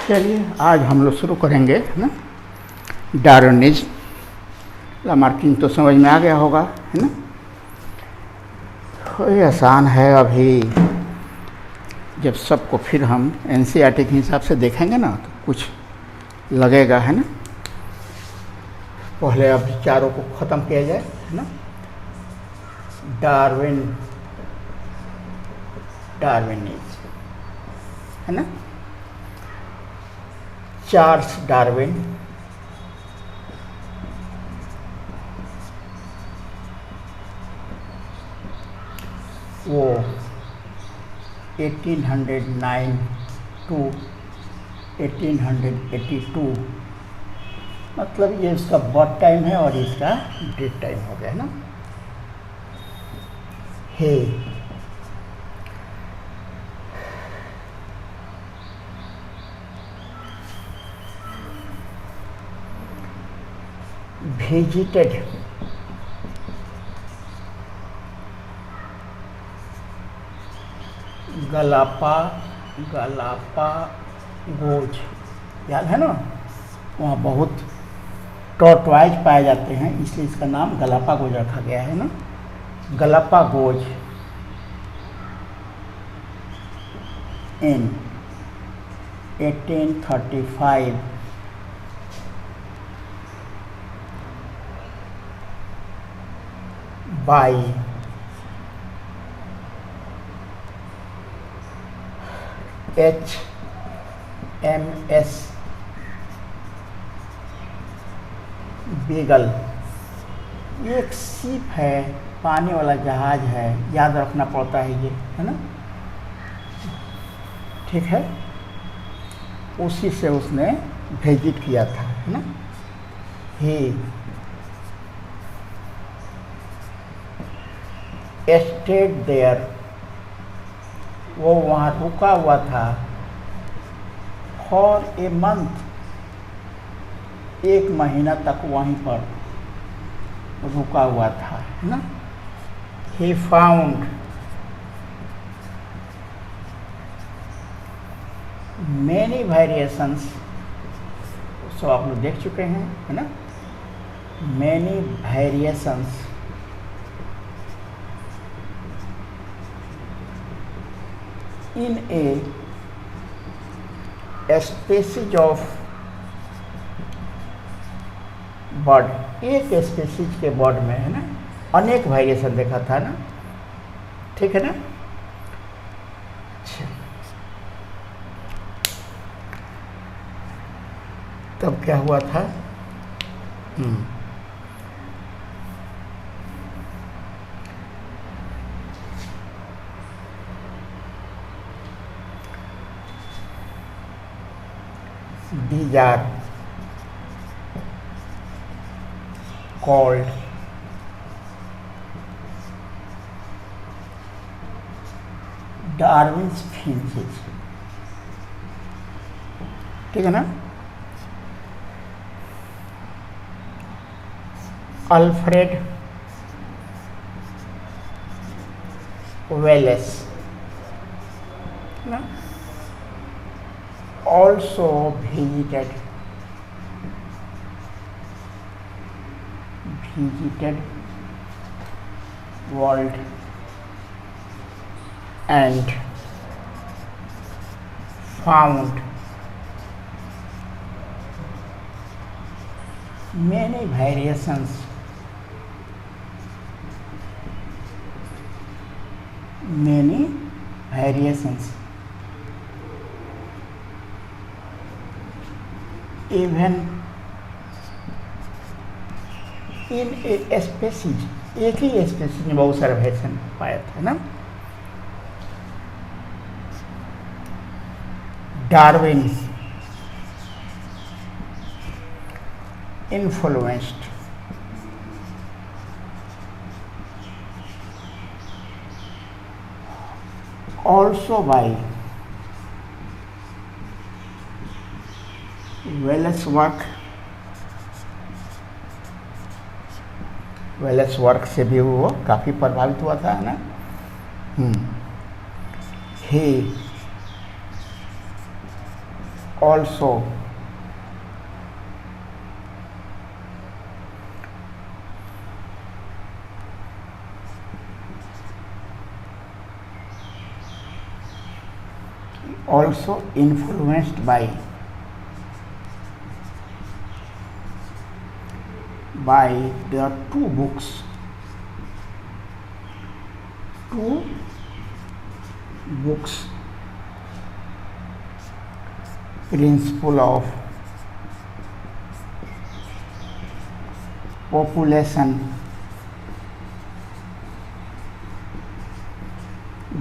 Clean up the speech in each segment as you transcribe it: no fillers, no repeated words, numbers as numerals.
चलिए आज हम लोग शुरू करेंगे, है ना, डार्विनिज्म। लामार्किंग तो समझ में आ गया होगा, है ना। ये आसान है। अभी जब सबको फिर हम एनसीईआरटी के हिसाब से देखेंगे ना तो कुछ लगेगा, है ना। पहले अब चारों को ख़त्म किया जाए, है ना। डार्विनिज्म, है ना। चार्ल्स डार्विन, वो 1809 टू 1882, मतलब ये इसका बर्थ टाइम है और इसका डेथ टाइम हो गया, है ना। हे visited गलापागोज, याद है ना। वहाँ बहुत टॉर्टवाइज पाए जाते हैं, इसलिए इसका नाम गलापागोज रखा गया है ना। गलापागोज इन 1835 by HMS बीगल। ये एक शिप है, पानी वाला जहाज है, याद रखना पड़ता है ये, है ना। ठीक है, उसी से उसने विजिट किया था, है ना। ही स्टेड देयर, वो वहाँ रुका हुआ था। फॉर ए मंथ, एक महीना तक वहीं पर रुका हुआ था, है ना। ही फाउंड मैनी वेरिएशंस, सब आप लोग देख चुके हैं, है ना। Many variations in a species of bird, एक स्पेसीज के बर्ड में, है ना, अनेक वेरिएशन देखा था ना। ठीक है ना। अच्छा, तब क्या हुआ था? These are called Darwin's finches, ठीक है ना। अल्फ्रेड वेलेस ना also visited world and found many variations even in a species, एक ही स्पेसीज में बहुत सारे वेरिएशन पाया था ना। Darwin influenced also by Wallace work से भी वो काफ़ी प्रभावित हुआ था ना। he also influenced by the two books Principle of Population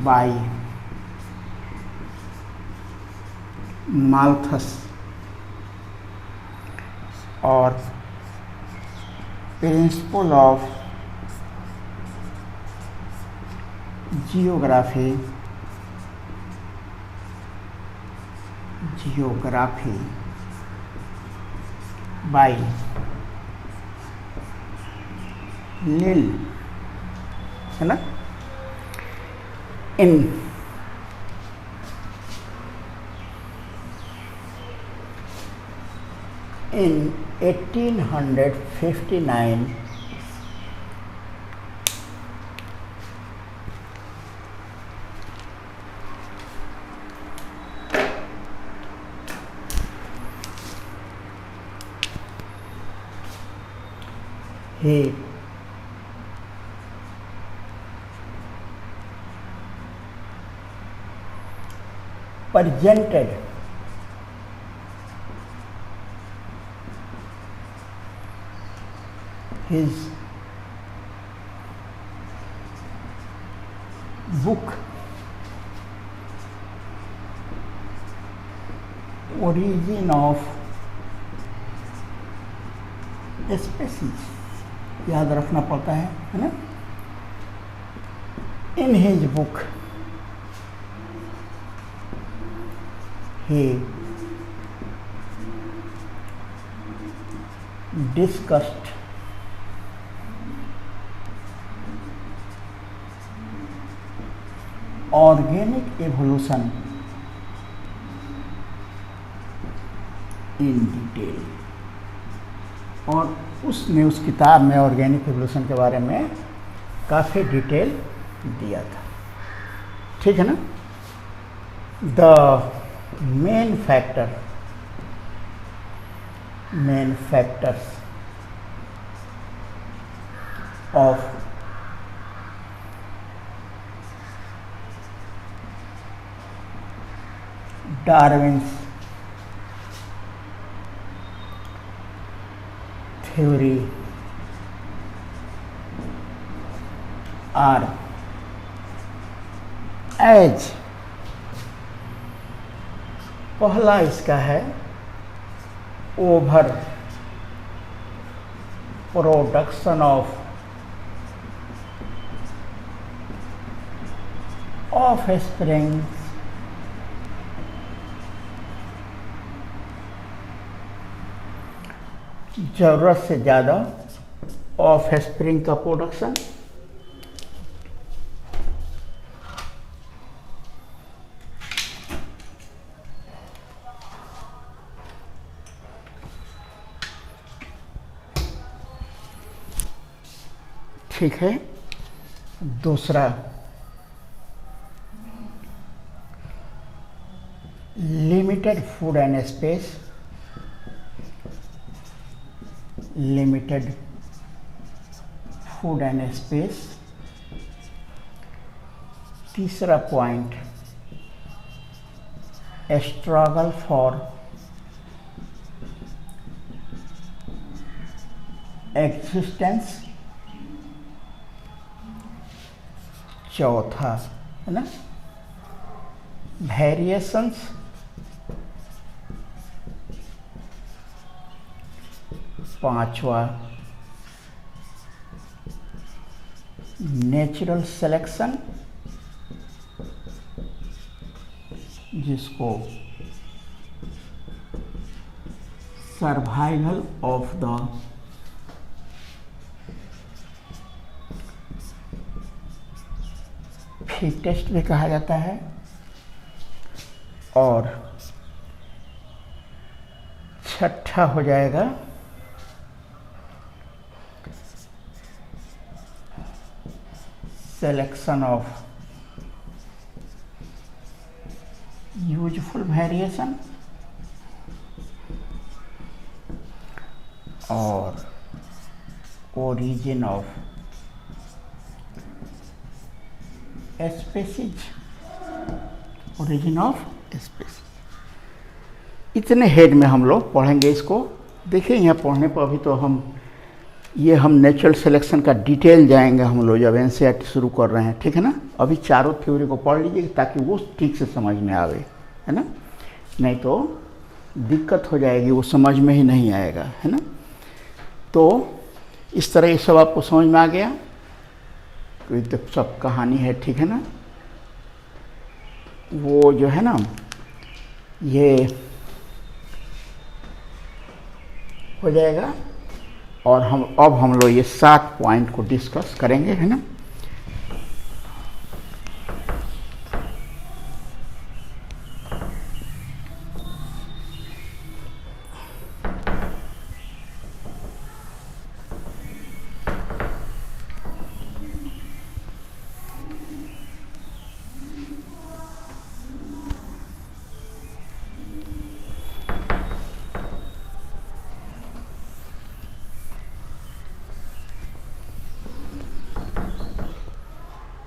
by Malthus और Principle of Geography by Lill, है ना। In 1859 he presented his book Origin of Species, याद रखना पड़ता है ना। In his book he discussed organic evolution in detail, और उसने उस किताब में ऑर्गेनिक एवोल्यूशन के बारे में काफ़ी डिटेल दिया था, ठीक है ना। The main factors of Darwin's theory are as, पहला इसका है ओवर प्रोडक्शन ऑफ स्प्रिंग, ज़रूरत से ज़्यादा ऑफ स्प्रिंग का प्रोडक्शन, ठीक है। दूसरा लिमिटेड फूड एंड स्पेस, तीसरा पॉइंट स्ट्रगल फॉर एग्जिस्टेंस, चौथा है ना वेरिएशंस, पांचवा नेचुरल सिलेक्शन, जिसको सर्वाइवल ऑफ द फिटेस्ट भी कहा जाता है, और छठा हो जाएगा सिलेक्शन ऑफ यूजफुल वेरिएशन और origin of species, origin of species. इतने हेड में हम लोग पढ़ेंगे इसको। देखिए यहाँ पढ़ने पर अभी तो हम नेचुरल सिलेक्शन का डिटेल जाएंगे हम लोग जब एनसीईआरटी शुरू कर रहे हैं, ठीक है ना। अभी चारों थ्योरी को पढ़ लीजिए ताकि वो ठीक से समझ में आवे, है ना, नहीं तो दिक्कत हो जाएगी, वो समझ में ही नहीं आएगा, है ना। तो इस तरह ये सब आपको समझ में आ गया, तो तो सब कहानी है, ठीक है ना। वो जो है ना ये हो जाएगा और अब हम लोग ये 7 पॉइंट को डिस्कस करेंगे, है ना।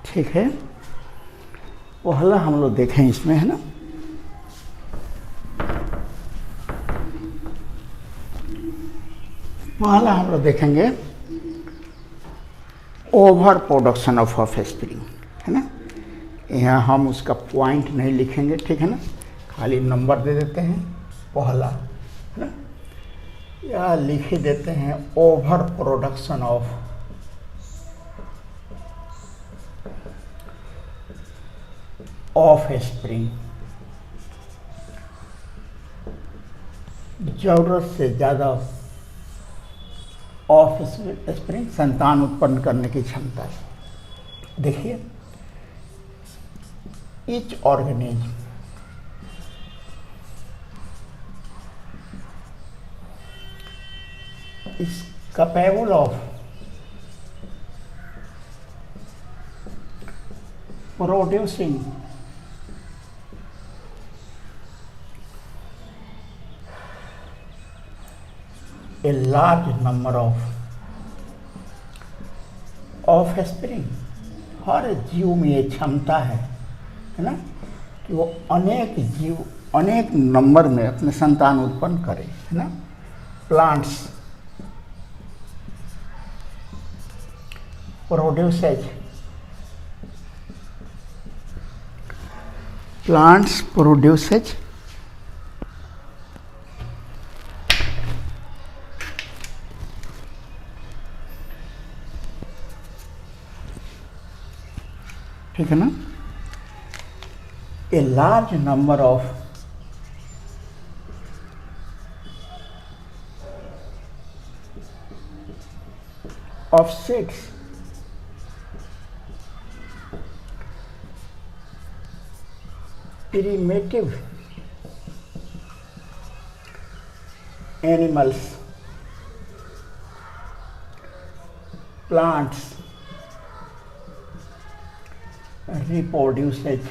ठीक है, पहला हम लोग देखें इसमें, है ना। पहला हम लोग देखेंगे ओवर प्रोडक्शन ऑफ ऑफस्प्रिंग, है ना। यहाँ हम उसका पॉइंट नहीं लिखेंगे, ठीक है ना, खाली नंबर दे देते हैं पहला, है ना। या लिख ही देते हैं ओवर प्रोडक्शन ऑफ ऑफस्प्रिंग, जरूरत से ज़्यादा ऑफस्प्रिंग संतान उत्पन्न करने की क्षमता है। देखिए each organism is capable of producing a large number of offspring। हर जीव में ये क्षमता है ना, कि वो अनेक जीव अनेक नंबर में अपने संतान उत्पन्न करे, है ना। प्लांट्स produces ठीक है ना, a large number of seeds primitive animals, plants reproduces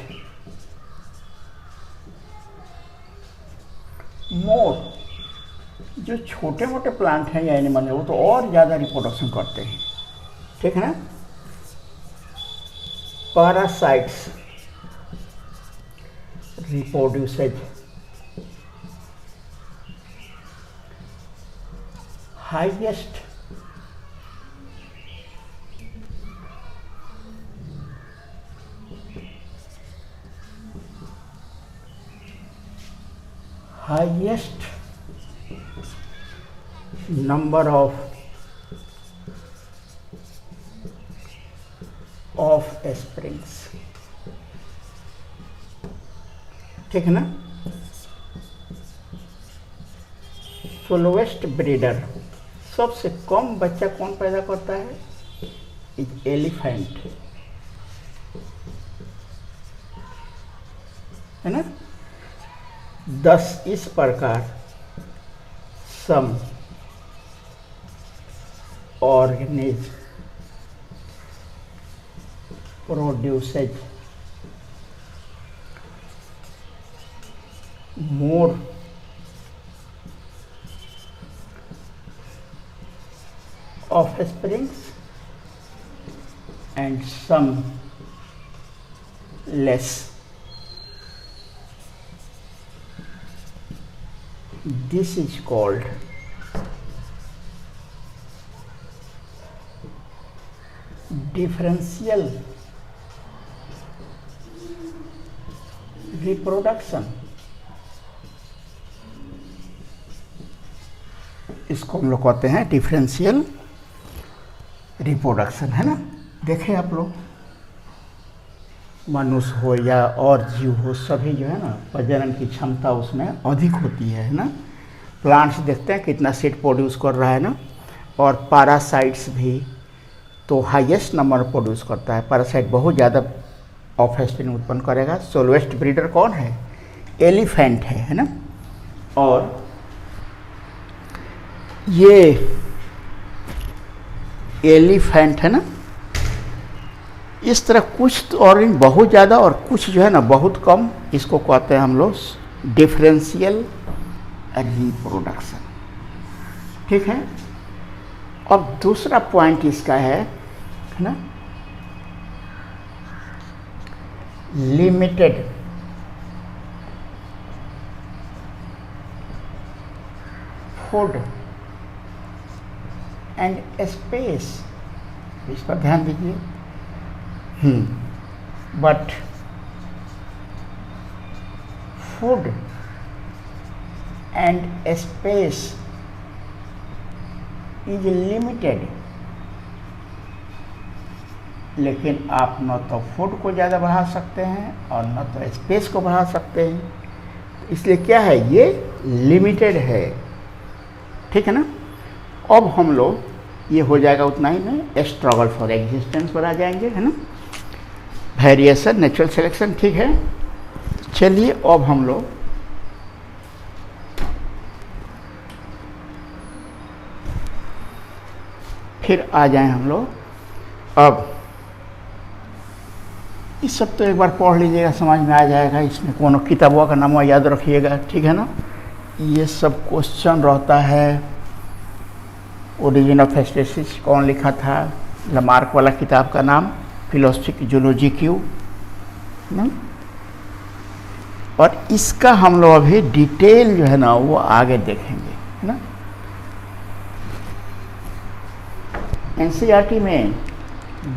more। जो छोटे मोटे प्लांट हैं या एनिमल है वो तो और ज़्यादा रिप्रोडक्शन करते हैं, ठीक है ना। Parasites reproduces highest number of offsprings, ठीक है ना। स्लोएस्ट ब्रीडर, सबसे कम बच्चा कौन पैदा करता है, इज एलिफेंट, है ना। 10 इस प्रकार some organism produces more offsprings and some less. This is called differential reproduction. इसको हम लोग कहते हैं डिफरेंशियल रिप्रोडक्शन, है ना। देखें आप लोग, मनुष्य हो या और जीव हो, सभी जो है ना प्रजनन की क्षमता उसमें अधिक होती है ना। प्लांट्स देखते हैं कितना सीड प्रोड्यूस कर रहा है ना, और पैरासाइट्स भी तो हाईएस्ट नंबर प्रोड्यूस करता है। पैरासाइट बहुत ज़्यादा ऑफस्प्रिंग उत्पन्न करेगा। सोलोएस्ट ब्रीडर कौन है? एलिफेंट है ना। और ये एलिफेंट है ना, इस तरह कुछ और बहुत ज़्यादा और कुछ जो है ना बहुत कम, इसको कहते हैं हम लोग डिफरेंशियल रिप्रोडक्शन। ठीक है। अब दूसरा पॉइंट इसका है ना, लिमिटेड फूड एंड स्पेस, इस पर ध्यान दीजिए। But food and space is limited. लेकिन आप न तो फूड को ज़्यादा बढ़ा सकते हैं और न तो स्पेस को बढ़ा सकते हैं, इसलिए क्या है, ये लिमिटेड है। ठीक है ना। अब हम लोग ये हो जाएगा उतना ही में, स्ट्रगल फॉर एग्जिस्टेंस पर आ जाएंगे, है ना। वेरिएशन, नेचुरल सिलेक्शन, ठीक है। चलिए अब हम लोग फिर आ जाएं हम लोग। अब इस सब तो एक बार पढ़ लीजिएगा, समझ में आ जाएगा। इसमें कौन किताबों का नाम याद रखिएगा, ठीक है ना। ये सब क्वेश्चन रहता है। ओरिजिन ऑफ स्पीशीज कौन लिखा था? लमार्क वाला किताब का नाम फिलोसफी जूलॉजी क्यू ना। और इसका हम लोग अभी डिटेल जो है ना वो आगे देखेंगे, है ना। एनसीईआरटी में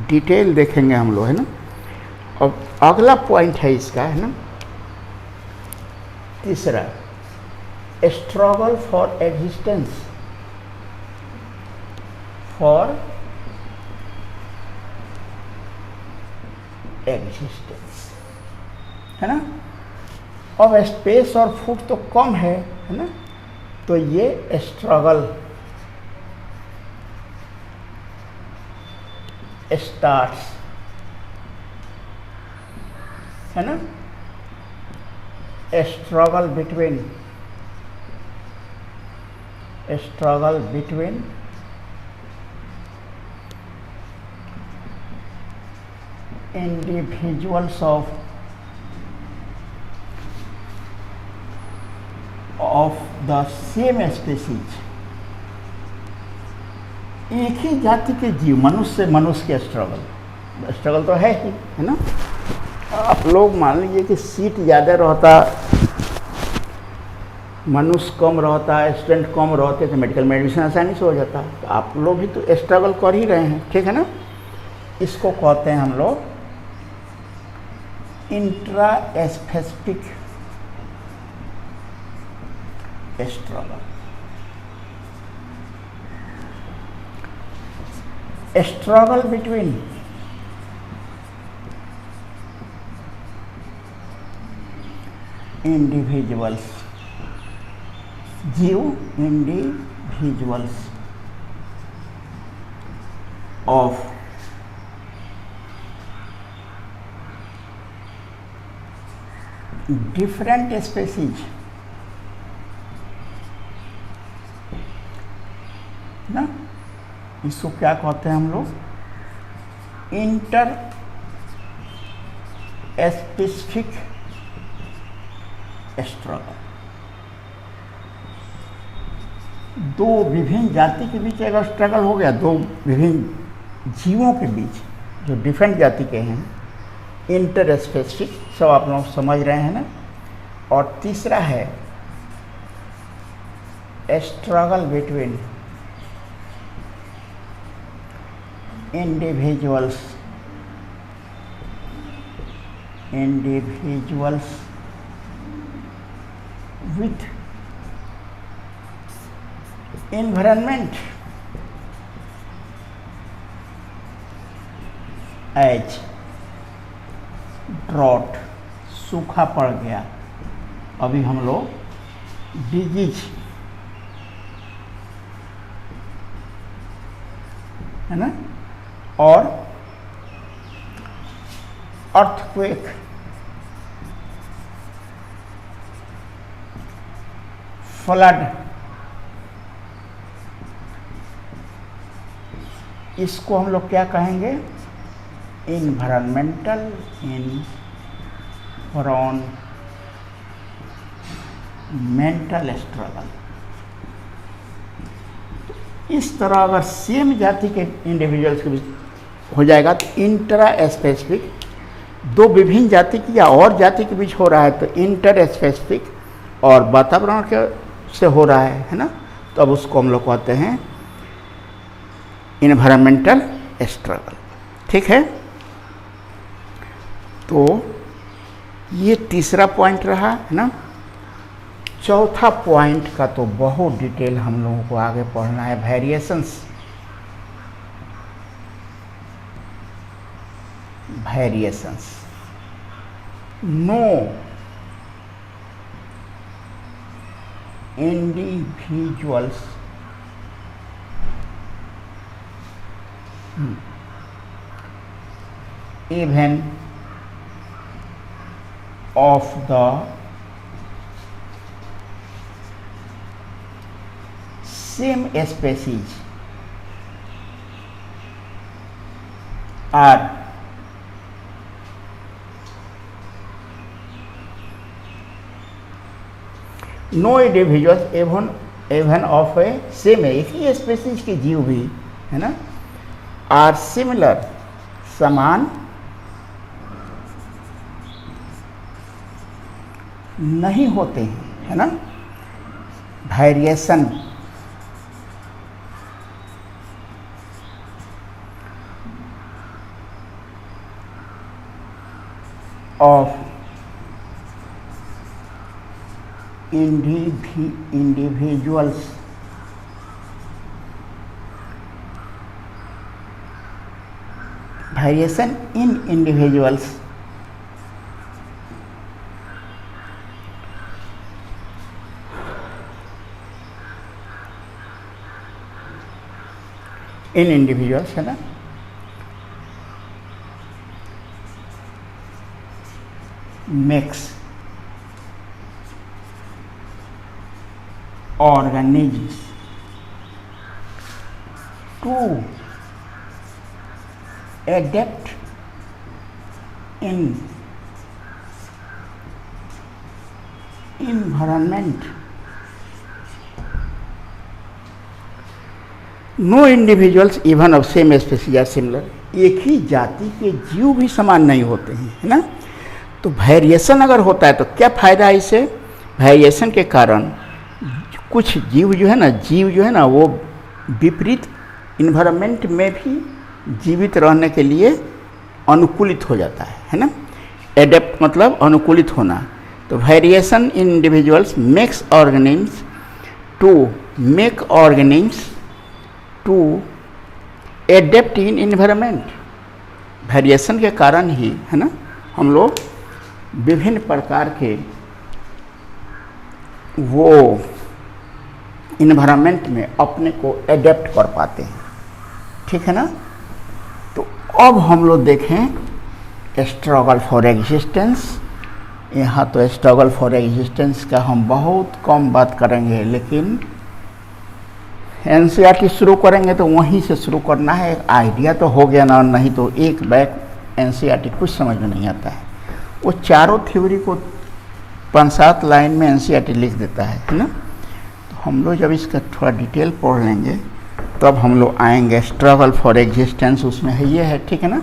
डिटेल देखेंगे हम लोग, है ना। और अगला पॉइंट है इसका, है ना, तीसरा, struggle for existence, for existence, है ना। अब स्पेस और फूड तो कम है ना, तो ये स्ट्रगल स्टार्ट्स, है ना। Struggle between individuals of the same species, एक ही जाति के जीव, मनुष्य से मनुष्य के स्ट्रगल तो है ही, है ना। आप लोग मान लीजिए कि सीट ज़्यादा रहता, मनुष्य कम रहता, स्टूडेंट कम रहते तो मेडिकल मेडिसिन आसानी से हो जाता। तो आप लोग भी तो स्ट्रगल कर ही रहे हैं, ठीक है ना। इसको कहते हैं हम लोग intra specific struggle. Struggle between individuals, जीव इंडिविजुअल्स ऑफ डिफरेंट स्पेसीज इसको क्या कहते हैं हम लोग, इंटर स्पेसिफिक स्ट्रगल। दो विभिन्न जाति के बीच अगर स्ट्रगल हो गया, दो विभिन्न जीवों के बीच जो डिफरेंट जाति के हैं, इंटर स्पेसिफिक, सब आप लोग समझ रहे हैं ना। और तीसरा है struggle between individuals with environment as drought, सूखा पड़ गया, अभी हम लोग डिजीज है ना, और अर्थक्वेक, फ्लड, इसको हम लोग क्या कहेंगे, इन्वायरमेंटल स्ट्रगल। इस तरह अगर सेम जाति के इंडिविजुअल्स के बीच हो जाएगा तो इंट्रा स्पेसिफिक, दो विभिन्न जाति की या और जाति के बीच हो रहा है तो इंटर स्पेसिफिक, और वातावरण के से हो रहा है ना, तो अब उसको हम लोग कहते हैं इन्वायरमेंटल स्ट्रगल। ठीक है, तो ये तीसरा पॉइंट रहा है ना। चौथा पॉइंट का तो बहुत डिटेल हम लोगों को आगे पढ़ना है, variations. No individuals even of the same species are no individuals even of a same, एक ही स्पेसीज के जीव भी है ना, आर सिमिलर, समान नहीं होते हैं, है ना। Variation of individuals variation in individuals है ना, makes organisms to adapt in environment। No individuals even of same species are similar, एक ही जाति के जीव भी समान नहीं होते हैं, है ना। तो वेरिएशन अगर होता है तो क्या फ़ायदा है इससे, वेरिएशन के कारण कुछ जीव जो है ना वो विपरीत इन्वायरमेंट में भी जीवित रहने के लिए अनुकूलित हो जाता है ना। एडेप्ट मतलब अनुकूलित होना। तो variation in individuals make organisms to adapt in environment. Variation के कारण ही है ना हम लोग विभिन्न प्रकार के वो इन्वायरमेंट में अपने को एडेप्ट कर पाते हैं, ठीक है ना। तो अब हम लोग देखें स्ट्रगल फॉर एग्जिस्टेंस। यहाँ तो स्ट्रगल फॉर एग्जिस्टेंस का हम बहुत कम बात करेंगे, लेकिन एनसीईआरटी शुरू करेंगे तो वहीं से शुरू करना है, एक आइडिया तो हो गया ना, नहीं तो एक बैक एनसीईआरटी कुछ समझ में नहीं आता है। वो चारों थ्योरी को 5-7 लाइन में एनसीईआरटी लिख देता है ना। तो हम लोग जब इसका थोड़ा डिटेल पढ़ लेंगे तब हम लोग आएंगे। स्ट्रगल फॉर एग्जिस्टेंस उसमें है, ये है, ठीक है ना।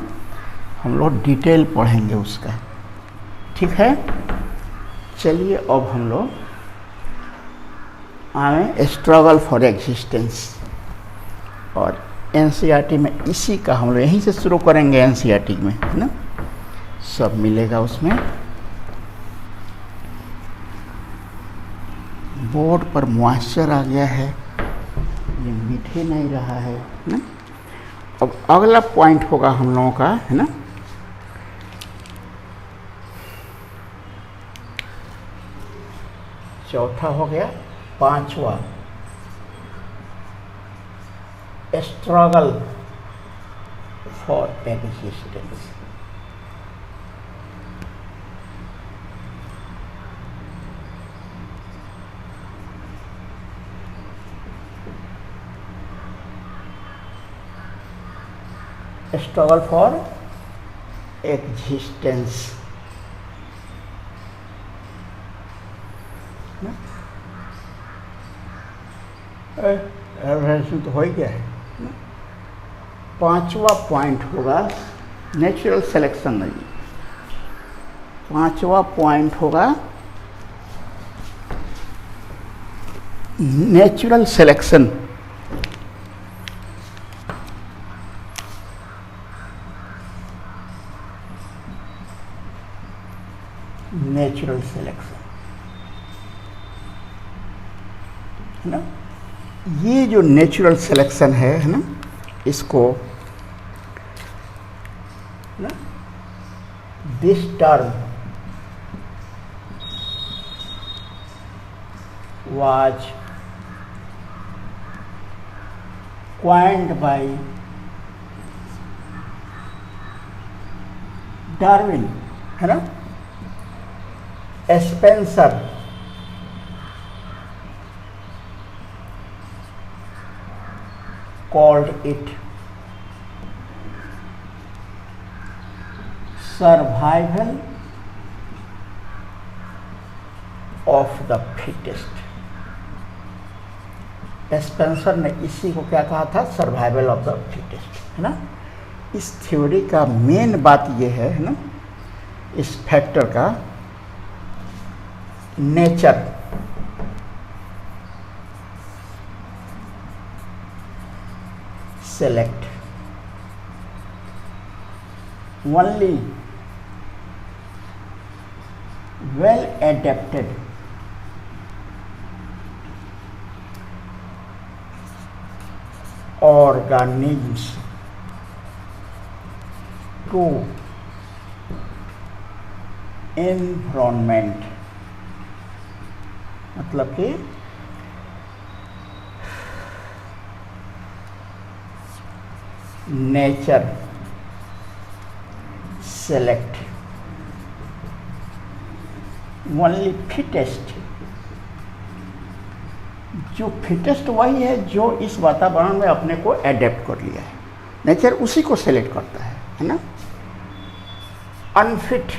हम लोग डिटेल पढ़ेंगे उसका, ठीक है। चलिए अब हम लोग आए स्ट्रगल फॉर एग्जिस्टेंस, और एनसीईआरटी में इसी का हम लोग यहीं से शुरू करेंगे। एनसीईआरटी में है ना, सब मिलेगा उसमें। बोर्ड पर मॉइस्चर आ गया है, ये मीठे नहीं रहा है ना। अब अगला पॉइंट होगा हम लोगों का, है ना, चौथा हो गया, पांचवा struggle for existence. Struggle for existence तो हो ही गया है। पांचवा पॉइंट होगा नेचुरल सिलेक्शन। नहीं, पांचवा पॉइंट होगा नेचुरल सिलेक्शन। नेचुरल सिलेक्शन है ना। ये जो नेचुरल सिलेक्शन है ना, इसको ना this term was coined by Darwin, है ना। Spencer called it survival of the fittest। Spencer ने इसी को क्या कहा था, सर्वाइवल ऑफ द फिटेस्ट, है ना। इस थ्योरी का मेन बात ये है ना, इस फैक्टर का nature select only well adapted organisms to environment। मतलब कि नेचर सेलेक्ट ओनली फिटेस्ट। जो फिटेस्ट वही है जो इस वातावरण में अपने को एडेप्ट कर लिया है। नेचर उसी को सेलेक्ट करता है ना। Unfit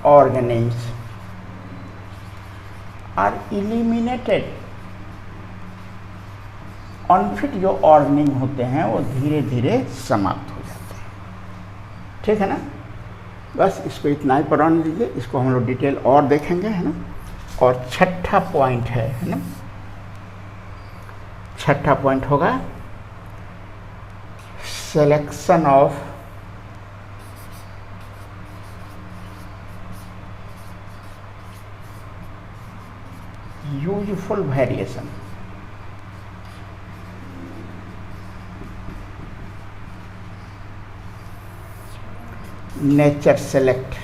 organisms are eliminated. Unfit जो ऑर्गेनिज्म होते हैं वो धीरे धीरे समाप्त हो जाते हैं, ठीक है ना। बस इसको इतना ही पढ़ने दीजिए, इसको हम लोग डिटेल और देखेंगे, है ना। और छठा पॉइंट है ना, छठा पॉइंट होगा selection of useful variation. Nature select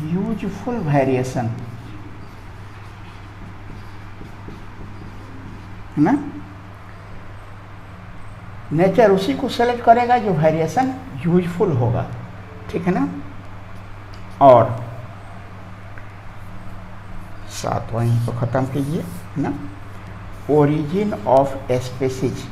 useful variation, है ना। नेचर उसी को सेलेक्ट करेगा जो वेरिएशन यूजफुल होगा, ठीक है ना। और सातवां यहीं पर ख़त्म कीजिए, है ना। ओरिजिन ऑफ स्पीसीज,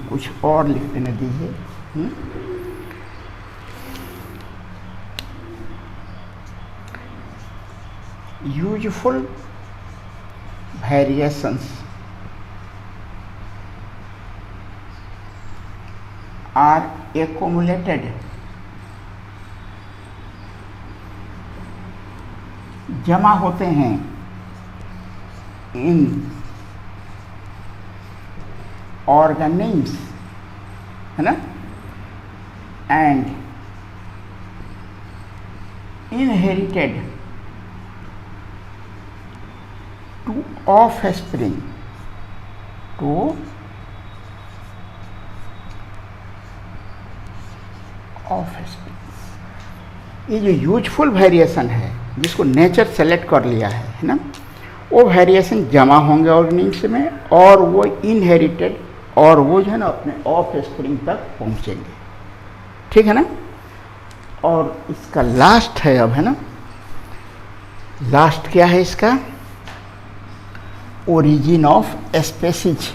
कुछ और लिख देने दीजिए। यूजफुल वेरिएशंस आर एक्युमुलेटेड जमा होते हैं इन ऑर्गेनिम्स, है ना, and inherited to offspring, to offspring. ये जो यूजफुल वेरिएशन है जिसको नेचर सेलेक्ट कर लिया है ना, वो वेरिएशन जमा होंगे ऑर्गेनिम्स में और वो इनहेरिटेड और वो जो है ना अपने ऑफ स्प्रिंग तक पहुंचेंगे, ठीक है ना। और इसका लास्ट है अब, है ना, लास्ट क्या है इसका, ओरिजिन ऑफ स्पीसीज।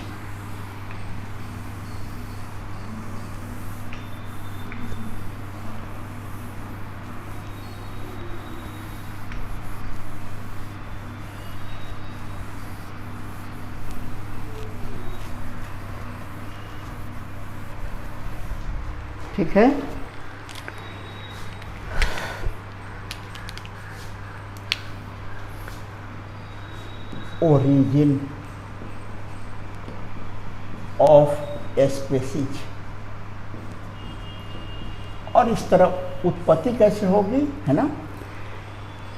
ठीक है, ओरिजिन ऑफ स्पीसीज। और इस तरह उत्पत्ति कैसे होगी, है ना।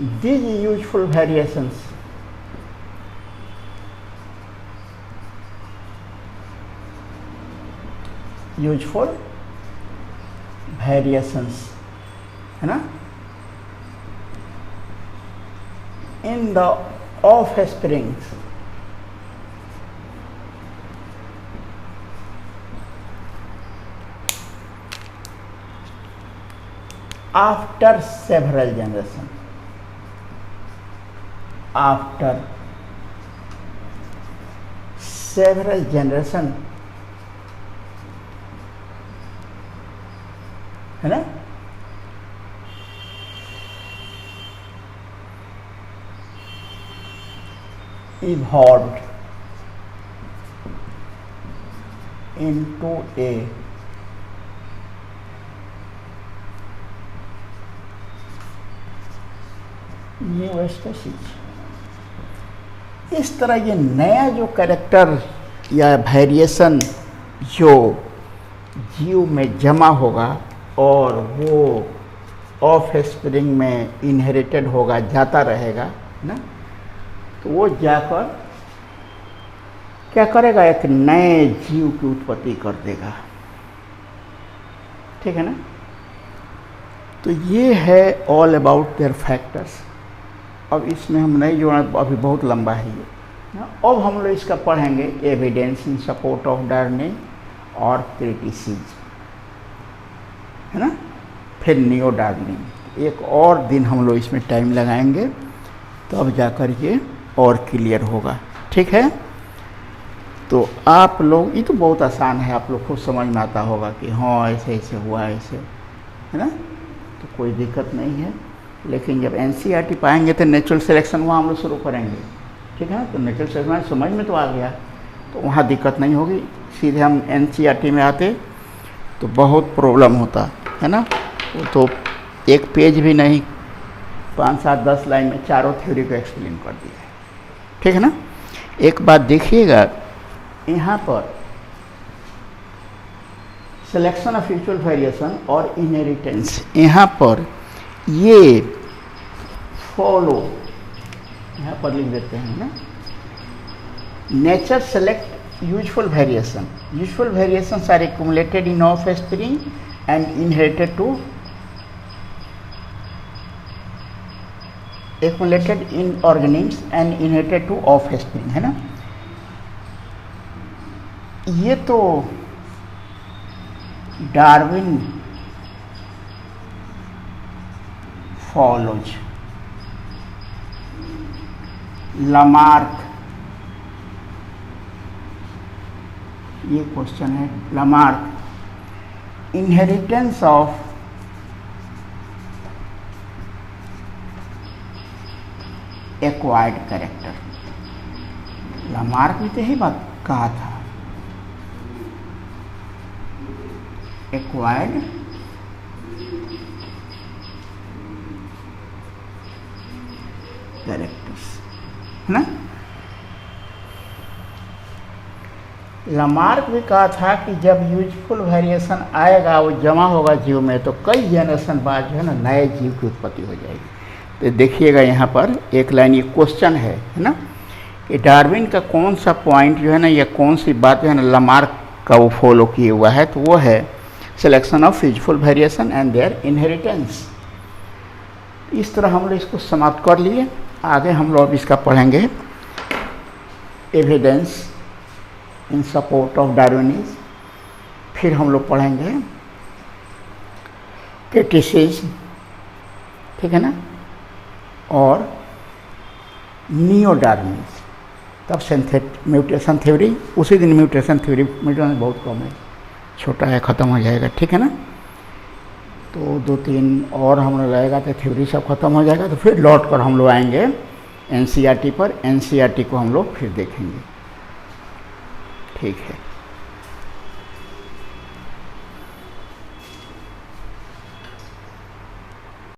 These useful variations useful variations, है ना, in the offsprings after several generations, after several generation, है ना, evolved into a new species। इस तरह ये नया जो कैरेक्टर या वेरिएशन जो जीव में जमा होगा और वो ऑफ स्प्रिंग में इनहेरिटेड होगा, जाता रहेगा ना, तो वो जाकर क्या करेगा, एक नए जीव की उत्पत्ति कर देगा, ठीक है ना। तो ये है ऑल अबाउट देयर फैक्टर्स। अब इसमें हम नहीं जोड़ा, अभी बहुत लंबा है ये ना। अब हम लोग इसका पढ़ेंगे evidence in support of Darwin और क्रिटिसिज्म, है ना, फिर नियो डार्विन। एक और दिन हम लोग इसमें टाइम लगाएंगे, तो अब जाकर ये और क्लियर होगा, ठीक है। तो आप लोग, ये तो बहुत आसान है, आप लोग खुद समझ में आता होगा कि हाँ ऐसे ऐसे हुआ, ऐसे, है ना, तो कोई दिक्कत नहीं है। लेकिन जब एनसीईआरटी पाएंगे तो नेचुरल सिलेक्शन वहाँ हम लोग शुरू करेंगे, ठीक है ना। तो नेचुरल सिलेक्शन समझ में तो आ गया, तो वहाँ दिक्कत नहीं होगी। सीधे हम एनसीईआरटी में आते तो बहुत प्रॉब्लम होता है ना। वो तो एक पेज भी नहीं, 5, 7, 10 लाइन में चारों थ्योरी को एक्सप्लेन कर दिया है, ठीक है ना। एक बात देखिएगा, यहाँ पर सिलेक्शन ऑफ म्यूचुअल वेरिएशन और इनहेरिटेंस, यहाँ पर ये फॉलो यहाँ पर लिख देते हैं ना, nature select useful variation. Useful variations are accumulated in offspring and inherited in organisms and inherited to offspring, है ना। ये तो डार्विन फॉलोज, लामार्क, ये क्वेश्चन है Lamarck, inheritance of acquired character. Lamarck भी तो यही बात कहा था, एक्वायर्ड कैरेक्टर्स, है ना। लामार्क भी कहा था कि जब यूजफुल वेरिएशन आएगा, वो जमा होगा जीव में, तो कई जनरेशन बाद जो है ना नए जीव की उत्पत्ति हो जाएगी। तो देखिएगा यहाँ पर एक लाइन, ये क्वेश्चन है ना, कि डार्विन का कौन सा पॉइंट जो है ना, या कौन सी बात जो है ना लामार्क का वो फॉलो किए हुआ है, तो वो है selection of useful variation and their inheritance. इस तरह हम लोग इसको समाप्त कर लिए। आगे हम लोग अब इसका पढ़ेंगे evidence in support of Darwinism, फिर हम लोग पढ़ेंगे क्रिटिसिज्म, ठीक है ना, और नियो डार्विनिज्म, तब म्यूटेशन थ्योरी। उसी दिन म्यूटेशन थ्योरी, म्यूटेशन बहुत कम है, छोटा है, ख़त्म हो जाएगा, ठीक है ना। तो 2-3 और हम लोग लगेगा तो थ्योरी सब खत्म हो जाएगा। तो फिर लौट कर हम लोग आएंगे एनसीईआरटी पर, एनसीईआरटी को हम लोग फिर देखेंगे, ठीक है।